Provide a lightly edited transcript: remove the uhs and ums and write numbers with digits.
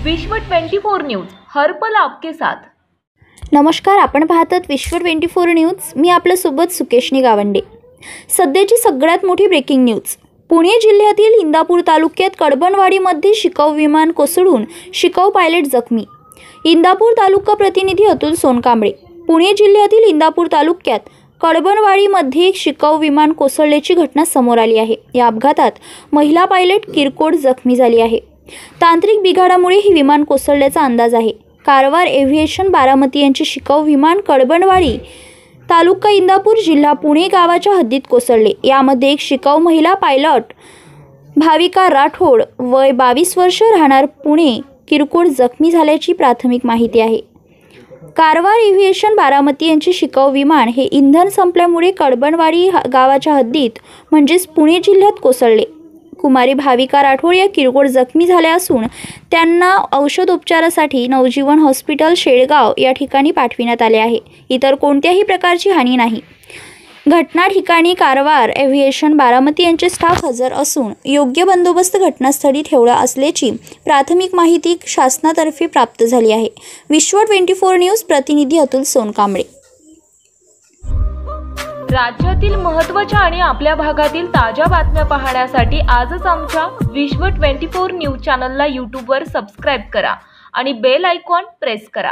विश्व 24 न्यूज हर पल आपके साथ। नमस्कार, आपण पाहतात विश्व 24 न्यूज। मी आपल्यासोबत सुकेशनी गावंडे। सध्याची सगळ्यात मोठी ब्रेकिंग न्यूज। पुणे जिल्ह्यातील इंदापूर तालुक्यात कडबनवाडीमध्ये शिकाऊ विमान कोसळून शिकाऊ पायलट जखमी। इंदापूर तालुका प्रतिनिधी अतुल सोनकांबळे। पुणे जिल्ह्यातील इंदापूर तालुक्यात कडबनवाडीमध्ये शिकाऊ विमान कोसळल्याची घटना समोर आली आहे। या अपघातात महिला पायलट किरकोळ जखमी झाली आहे। तांत्रिक बिघाडामुळे ही विमान कोसळल्याचा अंदाज आहे। कारवार एव्हिएशन बारामती यांचे शिकाऊ विमान कडबनवाडी तालुका इंदापूर जिल्हा पुणे गावाच्या हद्दीत कोसळले। यामध्ये एक शिकाऊ महिला पायलट भाविका राठोड वय 22 वर्ष राहणार पुणे किरकोळ जखमी झाल्याची प्राथमिक माहिती आहे। कारवार एव्हिएशन बारामती यांचे शिकाऊ विमान हे इंधन संपल्यामुळे कडबनवाडी गावाच्या हद्दीत म्हणजेच पुणे जिल्ह्यात कोसळले। कुमारी भाविका राठोड या किरकोळ जखमी झाल्या असून त्यांना औषधोपचारासाठी नवजीवन हॉस्पिटल शेळगाव या ठिकाणी पाठविण्यात आले आहे। इतर कोणत्याही प्रकारची हानी नाही। घटना ठिकाणी कारवार एव्हिएशन बारामती यांचे स्टाफ हजर असून योग्य बंदोबस्त घटनास्थळी ठेवला असल्याची प्राथमिक माहिती शासनातर्फे प्राप्त झाली आहे। विश्व 24 न्यूज प्रतिनिधी अतुल सोनकांबळे। राज्यातील महत्त्वाच्या आणि आपल्या भागातील ताज्या बातम्या पाहण्यासाठी आजच आमच्या विश्व 24 न्यूज चॅनलला YouTube वर सबस्क्राइब करा आणि बेल आयकॉन प्रेस करा।